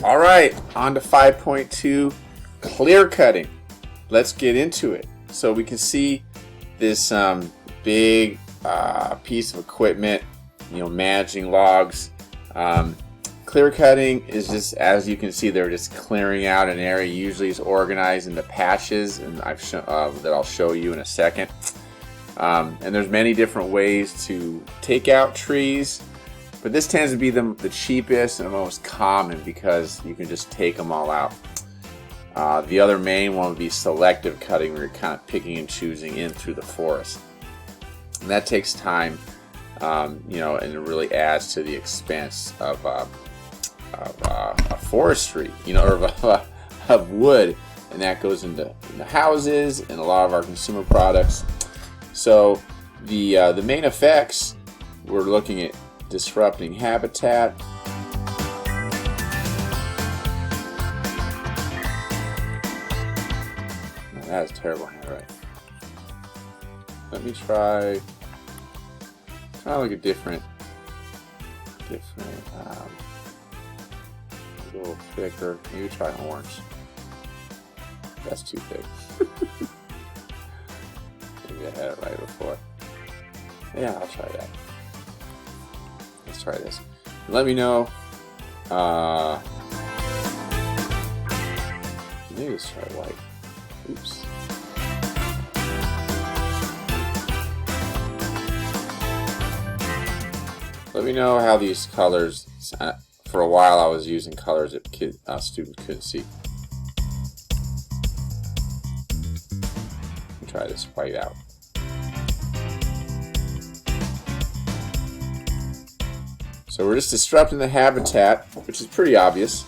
All right, on to 5.2, clear cutting. Let's get into it. So we can see this big piece of equipment, managing logs. Clear cutting is just, as you can see, they're just clearing out an area. Usually it's organized into patches, and that I'll show you in a second. And there's many different ways to take out trees, but this tends to be the cheapest and most common because you can just take them all out. The other main one would be selective cutting, where you're kind of picking and choosing in through the forest. And that takes time, and it really adds to the expense of forestry, or of wood, and that goes into houses and a lot of our consumer products. So the main effects, we're looking at disrupting habitat. Now, that is terrible handwriting. Let me try like a different, a little thicker. Maybe try orange. That's too thick. Maybe I had it right before. Yeah, I'll try that. Let's try this. Let me know. Maybe let's try white. Oops. Let me know how these colors. For a while, I was using colors that students couldn't see. Try this white out. So we're just disrupting the habitat, which is pretty obvious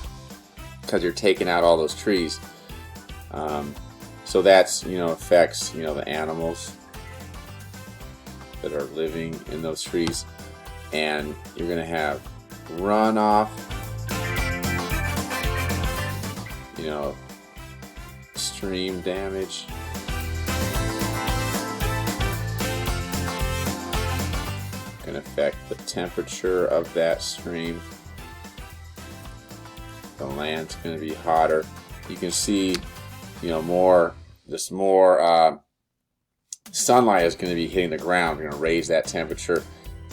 because you're taking out all those trees. So that's affects the animals that are living in those trees, and you're going to have runoff, stream damage. Can affect the temperature of that stream. The land's going to be hotter. You can see, more sunlight is going to be hitting the ground. You're going to raise that temperature,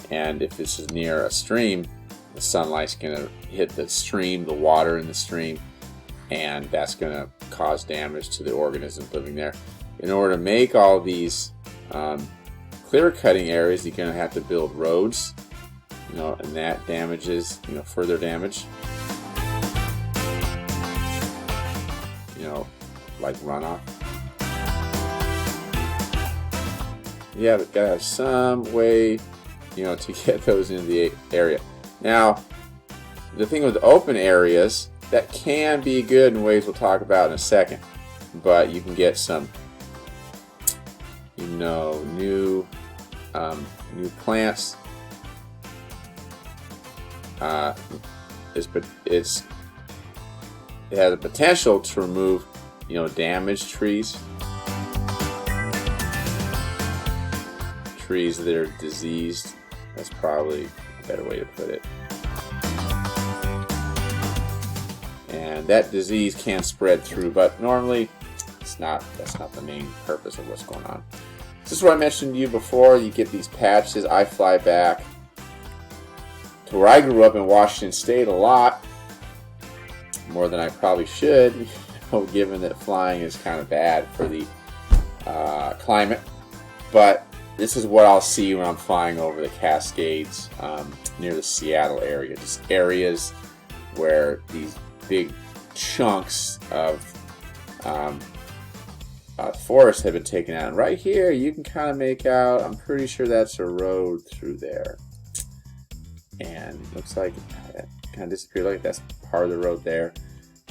and if this is near a stream, the sunlight's going to hit the stream, the water in the stream, and that's going to cause damage to the organisms living there. In order to make all these clear cutting areas, you're going to have to build roads, and that damages, further damage, like runoff. Yeah, but gotta have some way, to get those into the area. Now, the thing with open areas, that can be good in ways we'll talk about in a second, but you can get some, new plants. It has the potential to remove, damaged trees that are diseased. That's probably a better way to put it. And that disease can spread through, but normally that's not the main purpose of what's going on. This is what I mentioned to you before. You get these patches. I fly back to where I grew up in Washington State a lot, more than I probably should, given that flying is kind of bad for the climate. But this is what I'll see when I'm flying over the Cascades near the Seattle area. Just areas where these big chunks of forest have been taken out. And right here, you can kind of make out, I'm pretty sure that's a road through there. And it looks like it kind of disappeared, like that's part of the road there.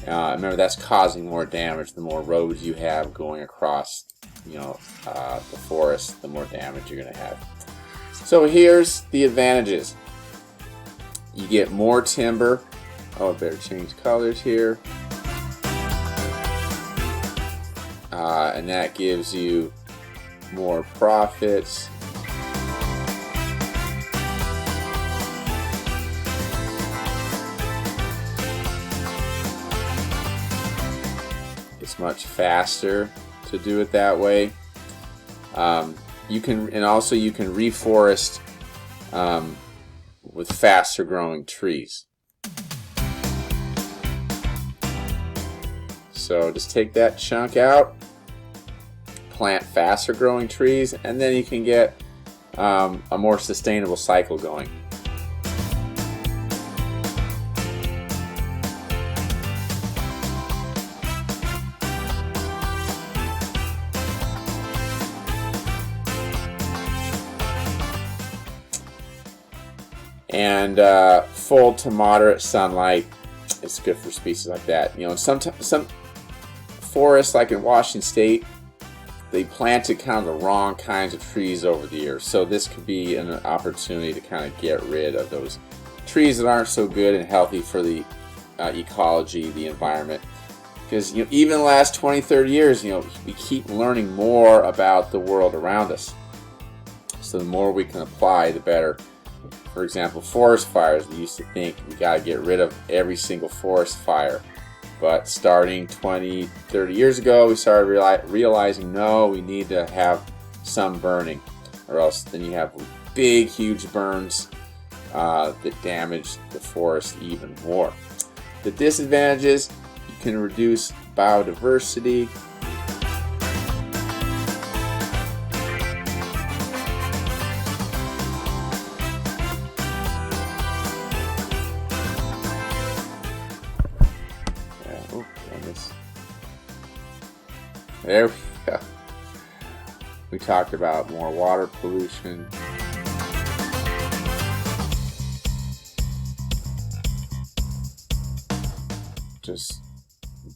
Remember, that's causing more damage. The more roads you have going across, the forest, the more damage you're going to have. So here's the advantages. You get more timber. Oh, I better change colors here. And that gives you more profits. much faster to do it that way. You can reforest with faster growing trees. So just take that chunk out, plant faster growing trees, and then you can get a more sustainable cycle going. And full to moderate sunlight is good for species like that. You know, some forests, like in Washington State, they planted kind of the wrong kinds of trees over the years. So this could be an opportunity to kind of get rid of those trees that aren't so good and healthy for the ecology, the environment. Because, you know, even the last 20, 30 years, you know, we keep learning more about the world around us. So the more we can apply, the better. For example, forest fires. We used to think we got to get rid of every single forest fire. But starting 20, 30 years ago, we started realizing, no, we need to have some burning, or else then you have big, huge burns that damage the forest even more. The disadvantages: you can reduce biodiversity. There we go. We talked about more water pollution. Just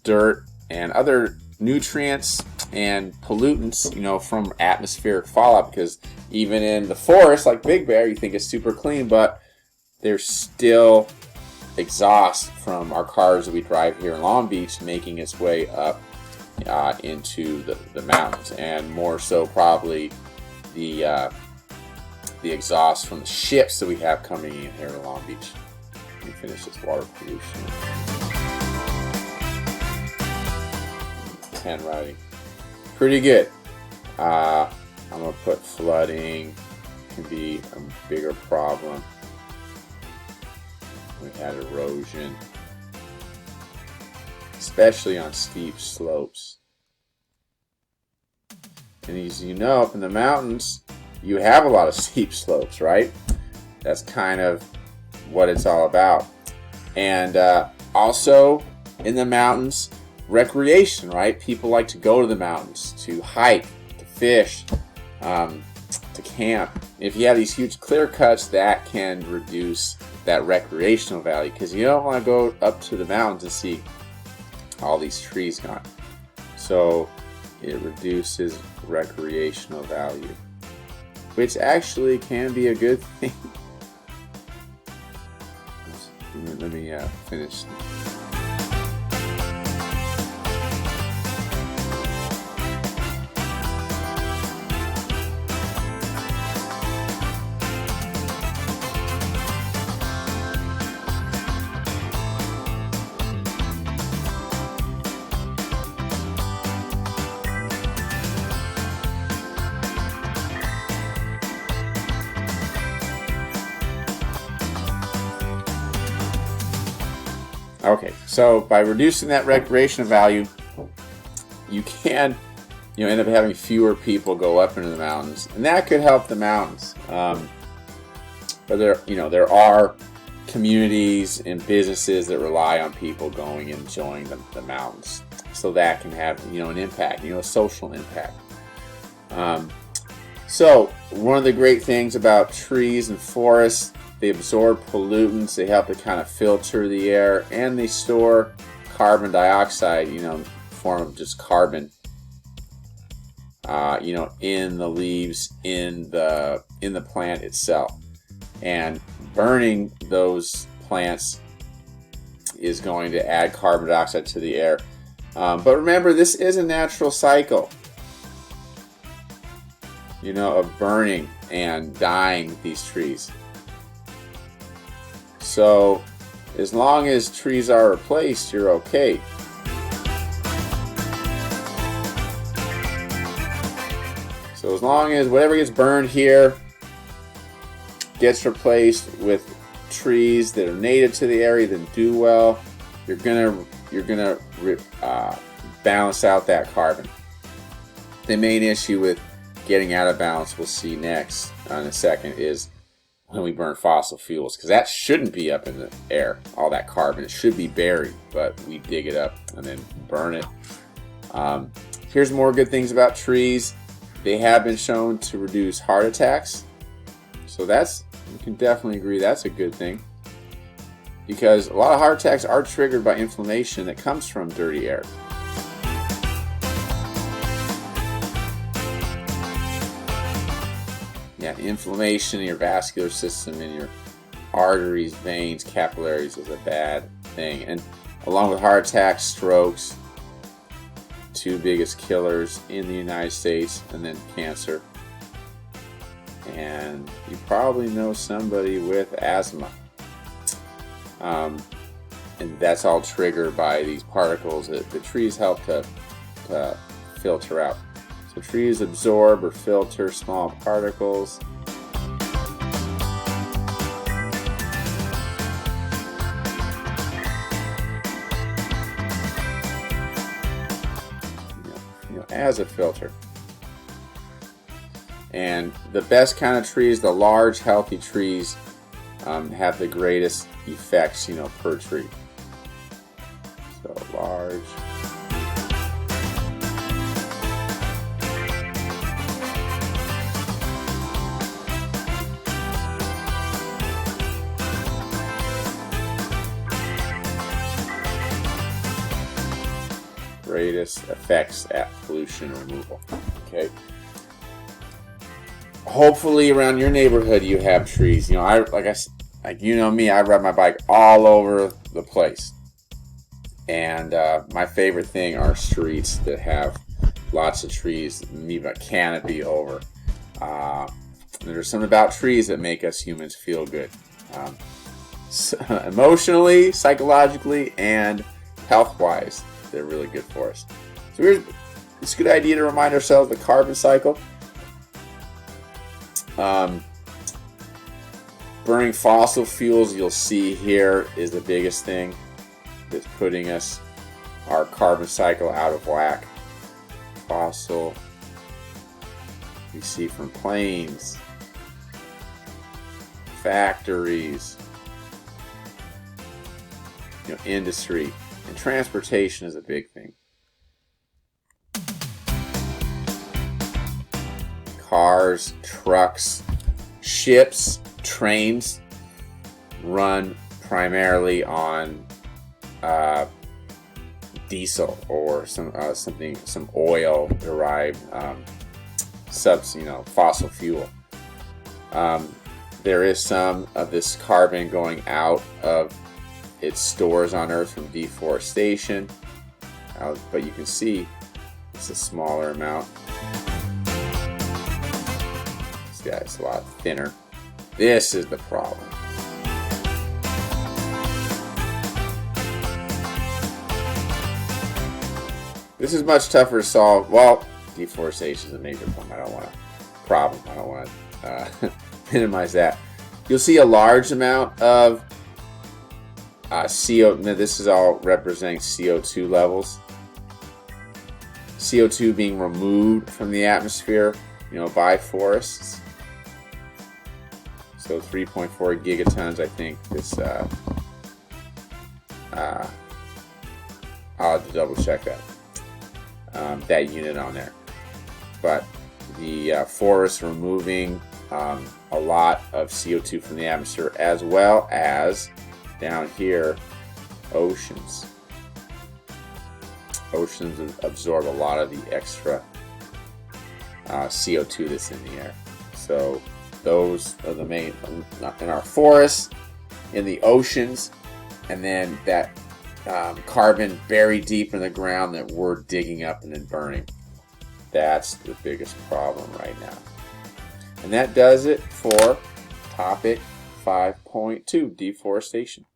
dirt and other nutrients and pollutants, you know, from atmospheric fallout. Because even in the forest, like Big Bear, you think it's super clean, but there's still exhaust from our cars that we drive here in Long Beach making its way up into the mountains, and more so probably the exhaust from the ships that we have coming in here in Long Beach. Let me finish this water pollution. Pen writing. Pretty good. I'm going to put flooding can be a bigger problem. We had erosion, especially on steep slopes. And as you know, up in the mountains, you have a lot of steep slopes, right? That's kind of what it's all about. And also in the mountains, recreation, right? People like to go to the mountains to hike, to fish, to camp. If you have these huge clear cuts, that can reduce that recreational value, because you don't want to go up to the mountains and see all these trees gone. So it reduces recreational value, which actually can be a good thing. Let me finish. Okay, so by reducing that recreational value, you can, end up having fewer people go up into the mountains, and that could help the mountains. But there are communities and businesses that rely on people going and enjoying the mountains, so that can have an impact, a social impact. So one of the great things about trees and forests, they absorb pollutants, they help to kind of filter the air, and they store carbon dioxide, form of just carbon, in the leaves, in the plant itself. And burning those plants is going to add carbon dioxide to the air. But remember, this is a natural cycle, of burning and dying these trees. So as long as trees are replaced, you're okay. So as long as whatever gets burned here gets replaced with trees that are native to the area that do well, you're gonna balance out that carbon. The main issue with getting out of balance, we'll see next in a second, is when we burn fossil fuels, because that shouldn't be up in the air. All that carbon, it should be buried, but we dig it up and then burn it. Here's more good things about trees. They have been shown to reduce heart attacks, so you can definitely agree that's a good thing, because a lot of heart attacks are triggered by inflammation that comes from dirty air. Yeah, inflammation in your vascular system, in your arteries, veins, capillaries is a bad thing. And along with heart attacks, strokes, two biggest killers in the United States, and then cancer. And you probably know somebody with asthma. And that's all triggered by these particles that the trees help to filter out. So trees absorb or filter small particles. As a filter. And the best kind of trees, the large, healthy trees, have the greatest effects, per tree. So large. Greatest effects at pollution removal. Okay. Hopefully around your neighborhood you have trees. Like you know me, I ride my bike all over the place. And my favorite thing are streets that have lots of trees, even a canopy over. There's something about trees that make us humans feel good. Emotionally, psychologically, and health-wise. They're really good for us. So it's a good idea to remind ourselves the carbon cycle. Burning fossil fuels, you'll see here, is the biggest thing that's putting our carbon cycle out of whack. Fossil, you see from planes, factories, industry. And transportation is a big thing. Cars, trucks, ships, trains run primarily on diesel or some oil-derived fossil fuel. There is some of this carbon going out of its stores on Earth from deforestation, but you can see it's a smaller amount. This guy's a lot thinner. This is the problem. This is much tougher to solve. Well, deforestation is a major problem. I don't want to minimize that. You'll see a large amount of CO. Now this is all representing CO2 levels. CO2 being removed from the atmosphere, by forests. So 3.4 gigatons, I think. This I'll have to double check that unit on there. But the forests removing a lot of CO2 from the atmosphere, as well as down here, oceans. Oceans absorb a lot of the extra CO2 that's in the air. So those are the main, in our forests, in the oceans, and then that carbon buried deep in the ground that we're digging up and then burning. That's the biggest problem right now. And that does it for topic 5.2, deforestation.